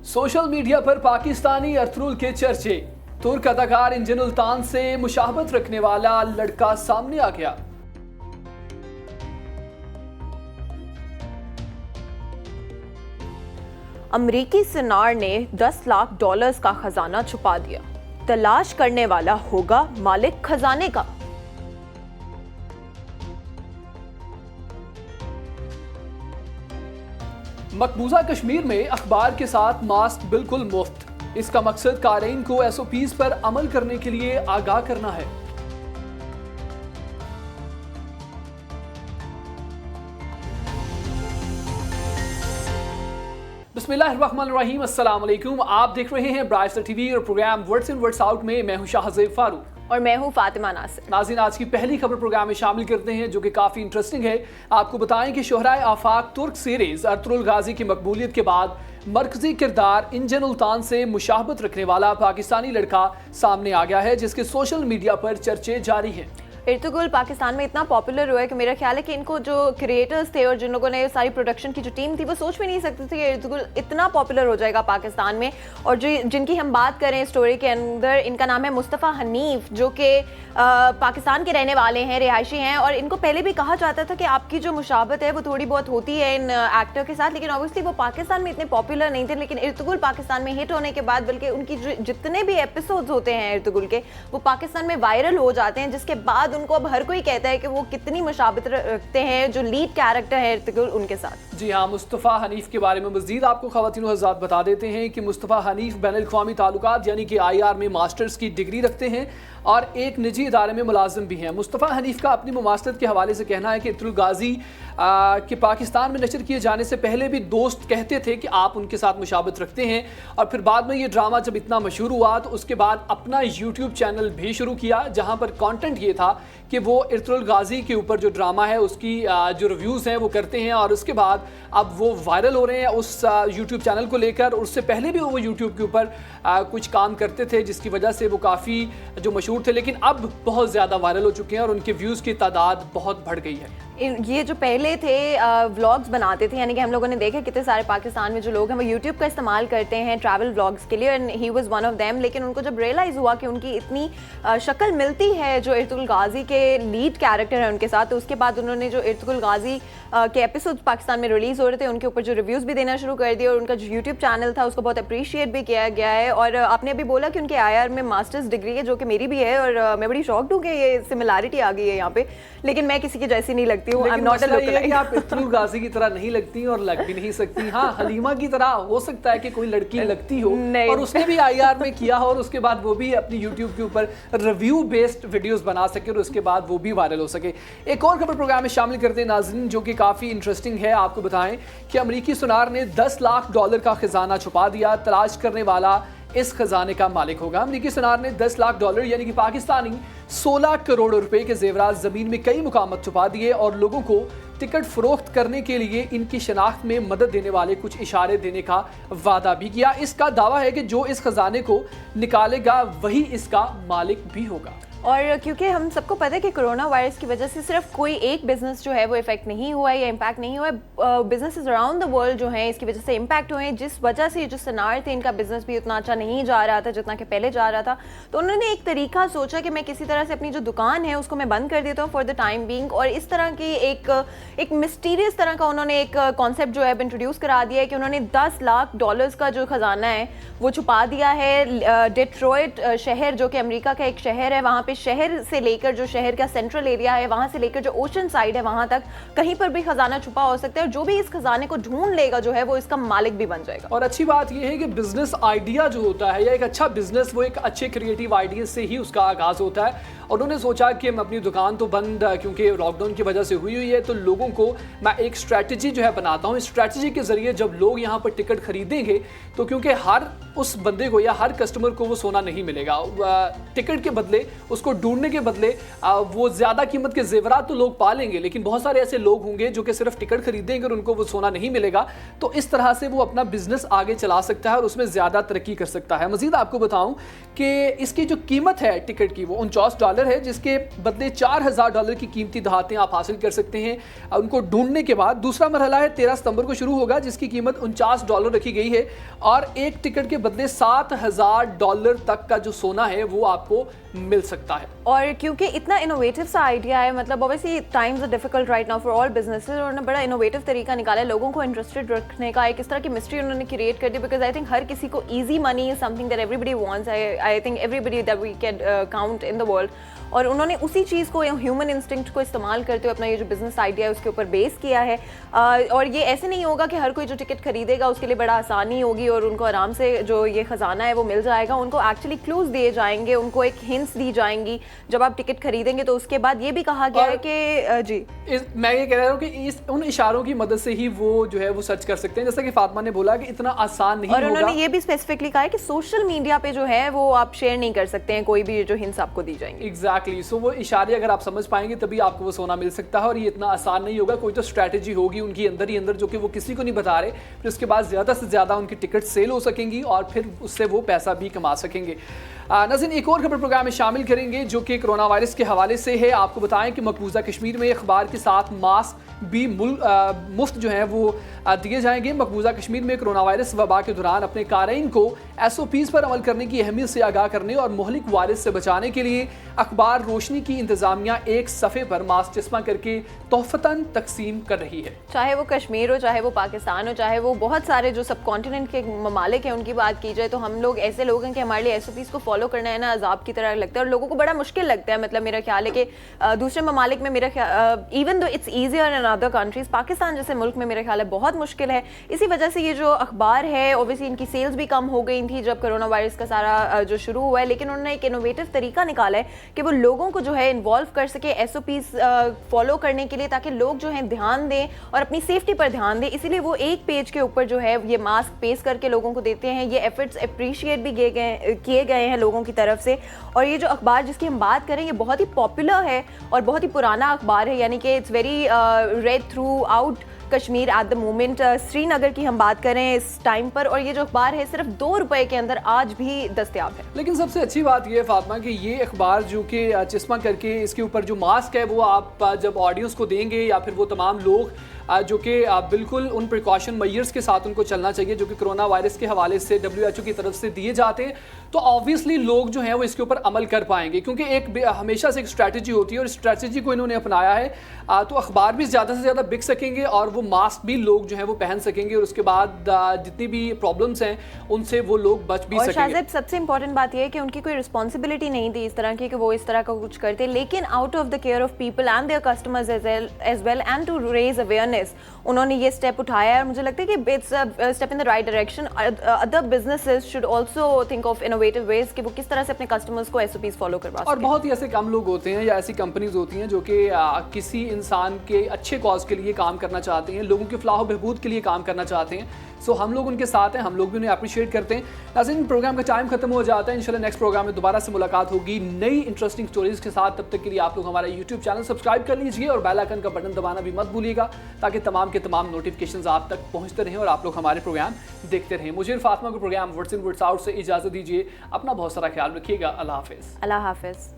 Social media पर पाकिस्तानी अर्थरुल के चर्चे। तुर्क अदाकार इंजन उल्तान से मुशाहबत रखने वाला लड़का सामने आ गया। अमरीकी सेनार ने $10 लाख का खजाना छुपा दिया। तलाश करने वाला होगा मालिक खजाने का। मकबूजा कश्मीर में अखबार के साथ मास्क बिल्कुल मुफ्त। इसका मकसद कारीन को SOPs पर अमल करने के लिए आगाह करना है। बिस्मिल्लाहिर्रहमानिर्रहीम, अस्सलाम वालेकुम। आप देख रहे हैं ब्राइस्टर टीवी और programme words in words out में मैं हूं शाहज़ेब फारूक और मैं हूं फातिमा नासिर। नाज़रीन, आज की पहली खबर प्रोग्राम में शामिल करते हैं जो कि काफ़ी इंटरेस्टिंग है। आपको बताएं कि शोहराए आफाक तुर्क सीरीज अर्थरुल गाजी की मकबूलियत के बाद मरकजी किरदार इंजन उल्तान से मुशाहबत रखने वाला पाकिस्तानी लड़का सामने आ गया है, जिसके सोशल मीडिया पर चर्चे जारी हैं। इर्तुगरुल पाकिस्तान में इतना पॉपुलर हुआ है कि मेरा ख्याल है कि इनको जो क्रिएटर्स थे और जिन लोगों ने सारी प्रोडक्शन की जो टीम थी वो सोच भी नहीं सकते थे कि इर्तुगरुल इतना पॉपुलर हो जाएगा पाकिस्तान में। और जो जिनकी हम बात करें स्टोरी के अंदर, इनका नाम है मुस्तफ़ा हनीफ, जो कि पाकिस्तान के रहने वाले हैं, रिहायशी हैं। और इनको पहले भी कहा जाता था कि आपकी जो मुशाबत है वो थोड़ी बहुत होती है इन एक्टर के साथ, लेकिन ऑब्वियसली वो पाकिस्तान में इतने पॉपुलर नहीं थे। लेकिन इर्तुगरुल पाकिस्तान में हिट होने के बाद बल्कि उनकी जितने भी एपिसोड्स होते हैं इर्तुगरुल के, वो पाकिस्तान में वायरल हो जाते हैं, जिसके बाद उनको अब हर कोई कहता है कि वो कितनी मुशाबत रखते हैं जो लीड कैरेक्टर है इर्तुगरुल उनके साथ। जी हाँ, मुस्तफ़ा हनीफ के बारे में मज़ीद आपको ख़वातीन हज़रात बता देते हैं कि मुस्तफ़ा हनीफ बैनुल-अक़वामी ताल्लुकात यानी कि IR में मास्टर्स की डिग्री रखते हैं और एक निजी इदारे में मुलाजिम भी हैं। मुस्तफ़ा हनीफ का अपनी मुमासलत के हवाले से कहना है कि अर्थरुल गाजी के पाकिस्तान में नशर किए जाने से पहले भी दोस्त कहते थे कि आप उनके साथ मुशाबत रखते हैं, और फिर बाद में ये ड्रामा जब इतना मशहूर हुआ तो उसके बाद अपना यूट्यूब चैनल भी शुरू किया, जहाँ पर कॉन्टेंट ये था कि वो अर्थरुल गाजी के ऊपर जो ड्रामा है उसकी जो रिव्यूज़ हैं वो करते हैं। और उसके बाद अब वो वायरल हो रहे हैं उस यूट्यूब चैनल को लेकर। उससे पहले भी वो यूट्यूब के ऊपर कुछ काम करते थे जिसकी वजह से वो काफ़ी जो मशहूर थे, लेकिन अब बहुत ज़्यादा वायरल हो चुके हैं और उनके व्यूज़ की तादाद बहुत बढ़ गई है। ये जो पहले थे व्लॉग्स बनाते थे, यानी कि हम लोगों ने देखा कितने सारे पाकिस्तान में जो लोग हैं वो यूट्यूब का इस्तेमाल करते हैं ट्रैवल व्लॉग्स के लिए, and he was one of them. लेकिन उनको जब रियलाइज़ हुआ कि उनकी इतनी शक्ल मिलती है जो इर्तुगरुल गाजी के लीड कैरेक्टर है उनके साथ, तो उसके बाद उन्होंने जो इर्तुगरुल गाजी के एपिसोड्स पाकिस्तान में रिलीज़ हो रहे थे उनके ऊपर जो रिव्यूज़ भी देना शुरू कर दिए, और उनका जो यूट्यूब चैनल था उसको बहुत अप्रिशिएट भी किया गया है। और आपने अभी बोला कि उनके IR में मास्टर्स डिग्री है, जो कि मेरी भी है, और मैं बड़ी शॉक्ड हूँ कि ये सिमिलैरिटी आ गई है यहाँ पे, लेकिन मैं किसी की जैसी नहीं लगती हूँ। आई एम नॉट अ आप अर्थरुल गाजी की तरह नहीं लगती और लग भी नहीं सकती। हाँ, हलीमा की तरह हो सकता है कि कोई लड़की लगती हो और उसने भी IR में किया हो और उसके बाद वो भी अपनी YouTube के ऊपर रिव्यू बेस्ड वीडियोस बना सके और उसके बाद वो भी वायरल हो सके। एक और खबर प्रोग्राम में शामिल करते हैं नाज़रीन, जो कि काफ़ी इंटरेस्टिंग है। आपको बताएं कि अमरीकी सुनार ने $10 लाख का खजाना छुपा दिया। तलाश करने वाला इस खजाने का मालिक होगा। अमरीकी सनार ने $10 लाख यानी कि पाकिस्तानी 16 करोड़ रुपए के जेवरात जमीन में कई मुकाम छुपा दिए और लोगों को टिकट फरोख्त करने के लिए इनकी शनाख्त में मदद देने वाले कुछ इशारे देने का वादा भी किया। इसका दावा है कि जो इस खजाने को निकालेगा वही इसका मालिक भी होगा। और क्योंकि हम सबको पता है कि कोरोना वायरस की वजह से सिर्फ कोई एक बिजनेस जो है वो इफेक्ट नहीं हुआ है या इम्पैक्ट नहीं हुआ है, बिजनेसेस अराउंड द वर्ल्ड जो हैं इसकी वजह से इम्पैक्ट हुए हैं, जिस वजह से जो सनार थे इनका बिजनेस भी उतना अच्छा नहीं जा रहा था जितना कि पहले जा रहा था। तो उन्होंने एक तरीका सोचा कि मैं किसी तरह से अपनी जो दुकान है उसको मैं बंद कर देता हूँ फॉर द टाइम बीइंग, और इस तरह की एक मिस्टीरियस तरह का उन्होंने एक कॉन्सेप्ट जो है इंट्रोड्यूस करा दिया है कि उन्होंने $10 लाख का जो खजाना है वो छुपा दिया है। डेट्रॉयट शहर जो कि अमेरिका का एक शहर है, वहाँ पे शहर से लेकर जो शहर का सेंट्रल एरिया है वहाँ से लेकर जो ओशन साइड है वहाँ तक कहीं पर भी खजाना छुपा हो सकता है, और जो भी इस खजाने को ढूंढ लेगा जो है वो इसका मालिक भी बन जाएगा। और अच्छी बात यह है कि बिजनेस आइडिया जो होता है या एक अच्छा बिजनेस वो एक अच्छे क्रिएटिव आइडिया से ही उसका आगाज होता है। और उन्होंने सोचा कि मैं अपनी दुकान तो बंद क्योंकि लॉकडाउन की वजह से हुई है, तो लोगों को मैं एक स्ट्रैटेजी जो है बनाता हूँ। इस स्ट्रैटेजी के जरिए जब लोग यहाँ पर टिकट खरीदेंगे तो क्योंकि हर उस बंदे को या हर कस्टमर को वो सोना नहीं मिलेगा, टिकट के बदले اس کو ڈھونڈنے کے بدلے وہ زیادہ قیمت کے زیورات تو لوگ پا لیں گے، لیکن بہت سارے ایسے لوگ ہوں گے جو کہ صرف ٹکٹ خریدیں گے اور ان کو وہ سونا نہیں ملے گا، تو اس طرح سے وہ اپنا بزنس آگے چلا سکتا ہے اور اس میں زیادہ ترقی کر سکتا ہے۔ مزید آپ کو بتاؤں کہ اس کی جو قیمت ہے ٹکٹ کی وہ $49 ہے، جس کے بدلے $4000 کی قیمتی دہاتیں آپ حاصل کر سکتے ہیں ان کو ڈھونڈنے کے بعد۔ دوسرا مرحلہ ہے 13 ستمبر کو شروع ہوگا، جس کی قیمت $49 رکھی گئی ہے اور ایک ٹکٹ کے بدلے $7000 تک کا جو سونا ہے وہ آپ کو مل سکتا ہے۔ اور کیونکہ اتنا انوویٹو سا آئیڈیا ہے، مطلب obviously times are difficult right now for all businesses, اور انہوں نے بڑا انوویٹو طریقہ نکالا ہے لوگوں کو انٹرسٹڈ رکھنے کا، ایک اس طرح کی مسٹری انہوں نے کریٹ کر دی، بیکاز آئی تھنک ہر کسی کو easy money is something that everybody wants, I think everybody that we can count in the world, اور انہوں نے اسی چیز کو ہیومن انسٹنکٹ کو استعمال کرتے ہوئے اپنا یہ جو بزنس آئیڈیا ہے اس کے اوپر بیس کیا ہے، اور یہ ایسے نہیں ہوگا کہ ہر کوئی جو ٹکٹ خریدے گا اس کے لیے بڑا آسانی ہوگی اور ان کو آرام سے جو یہ خزانہ ہے وہ مل جائے گا، ان کو ایکچولی کلوز دیے جائیں گے، ان کو ایک ہنٹس دی جائیں گی جب آپ ٹکٹ خریدیں گے، تو اس کے بعد یہ بھی کہا گیا ہے کہ جی میں یہ کہہ رہا ہوں کہ ان اشاروں کی مدد سے ہی وہ جو ہے وہ سرچ کر سکتے ہیں، جیسا کہ فاطمہ نے بولا کہ اتنا آسان نہیں ہوگا، اور انہوں نے یہ بھی اسپیسیفکلی کہا ہے کہ سوشل میڈیا پہ جو ہے وہ آپ شیئر نہیں کر سکتے ہیں کوئی بھی جو ہنٹس آپ کو دی جائیں گے۔ ایگزیکٹلی، سو وہ اشارے اگر آپ سمجھ پائیں گے تبھی آپ کو وہ سونا مل سکتا ہے، اور یہ اتنا آسان نہیں ہوگا، کوئی تو اسٹریٹجی ہوگی ان کی اندر ہی اندر جو کہ وہ کسی کو نہیں بتا رہے، پھر اس کے بعد زیادہ سے زیادہ ان کی ٹکٹ سیل ہو سکیں گی اور پھر اس سے وہ پیسہ بھی کما سکیں گے۔ ناظرین، ایک اور خبر پروگرام میں شامل کریں گے جو کہ کرونا وائرس کے حوالے سے ہے۔ آپ کو بتائیں کہ مقبوضہ کشمیر میں اخبار کے ساتھ ماسک بھی مفت جو ہیں وہ دیے جائیں گے۔ مقبوضہ کشمیر میں کرونا وائرس وبا کے دوران اپنے قارئین کو SOPs پر عمل کرنے کی اہمیت سے آگاہ کرنے اور مہلک وائرس سے بچانے کے لیے اخبار روشنی کی انتظامیہ ایک صفحے پر ماسک جسمہ کر کے تحفتاً تقسیم کر رہی ہے۔ چاہے وہ کشمیر ہو، چاہے وہ پاکستان ہو، چاہے وہ بہت سارے جو سب کانٹیننٹ کے ممالک ہیں ان کی بات کی جائے، تو ہم لوگ ایسے لوگ ہیں کہ ہمارے لیے SOPs کو فالو کرنا ہے نا عذاب کی طرح لگتا ہے، اور لوگوں کو بڑا مشکل لگتا ہے۔ مطلب میرا خیال ہے کہ دوسرے ممالک میں میرا even though it's easier in other countries, Pakistan جیسے ملک میں میرا خیال ہے بہت مشکل ہے۔ اسی وجہ سے یہ جو اخبار ہے اوبیسلی ان کی سیلز بھی کم ہو گئی تھی جب کرونا وائرس کا سارا جو شروع ہوا ہے، لیکن انہوں نے ایک انوویٹو طریقہ نکالا ہے کہ وہ لوگوں کو جو ہے انوالو کر سکے SOPs فالو کرنے کے لیے، تاکہ لوگ جو ہیں دھیان دیں اور اپنی سیفٹی پر دھیان دیں۔ اسی لیے وہ ایک پیج کے اوپر جو ہے یہ ماسک پیش کر کے لوگوں کو دیتے ہیں۔ یہ ایفرٹس اپریشیٹ بھی کیے گئے ہیں لوگوں کی طرف سے، اور یہ جو اخبار جس کی ہم بات کریں یہ بہت ہی پاپولر ہے اور بہت ہی پرانا اخبار ہے، یعنی کہ it's very read throughout Kashmir at the moment. Srinagar کی ہم بات کریں اس ٹائم پر، اور یہ جو اخبار ہے صرف $2 کے اندر آج بھی دستیاب ہے۔ لیکن سب سے اچھی بات یہ ہے فاطمہ کہ یہ اخبار جو کہ چشمہ کر کے اس کے اوپر جو ماسک ہے وہ آپ جب آڈینس کو دیں گے، یا پھر وہ تمام لوگ جو کہ بالکل ان پریکاشن میئرز کے ساتھ ان کو چلنا چاہیے جو کہ کرونا وائرس کے حوالے سے WHO کی طرف سے دیے جاتے ہیں، تو آبویسلی لوگ جو ہیں وہ اس کے اوپر عمل کر پائیں گے، کیونکہ ایک ہمیشہ سے ایک اسٹریٹجی ہوتی ہے اور اسٹریٹجی کو انہوں نے اپنایا ہے، تو اخبار بھی زیادہ سے زیادہ بک سکیں گے اور وہ ماسک بھی لوگ جو ہیں وہ پہن سکیں گے، اور اس کے بعد جتنی بھی پرابلمس ہیں ان سے وہ لوگ بچ بھی سکیں گے۔ اور شاہزیب سب سے امپورٹنٹ بات یہ ہے کہ ان کی کوئی رسپانسبلٹی نہیں تھی اس طرح کی کہ وہ اس طرح کا کچھ کرتے، لیکن out of the care of people and their customers as well and to raise awareness انہوں نے یہ اسٹیپ اٹھایا ہے، اور مجھے لگتا ہے کہ it's step in the right direction. Other businesses should also think of innovative ways کہ وہ کس طرح سے اپنے کسٹمرز کو SOPs فالو کروا سکیں۔ اور بہت ہی ایسے کم لوگ ہوتے ہیں یا ایسی کمپنیز ہوتی ہیں جو کہ کسی انسان کے اچھے کاز کے لیے کام کرنا چاہتے ہیں، لوگوں کی فلاح و بہبود کے لیے کام کرنا چاہتے ہیں، سو ہم لوگ ان کے ساتھ ہیں، ہم لوگ بھی انہیں اپریشیٹ کرتے ہیں۔ ناظرین، پروگرام کا ٹائم ختم ہو جاتا ہے، انشاءاللہ نیکسٹ پروگرام میں دوبارہ سے ملاقات ہوگی نئی انٹرسٹنگ سٹوریز کے ساتھ۔ تب تک کے لیے آپ لوگ ہمارا YouTube چینل سبسکرائب کر لیجئے اور بیل آئکن کا بٹن دبانا بھی مت بھولیے گا، تاکہ تمام کے تمام نوٹیفیکیشنز آپ تک پہنچتے رہیں اور آپ لوگ ہمارے پروگرام دیکھتے رہیں۔ مجھے فاطمہ کو پروگرام ورڈز ان ورڈز آؤٹ سے اجازت دیجیے، اپنا بہت سارا خیال رکھیے گا، اللہ حافظ۔ اللہ حافظ۔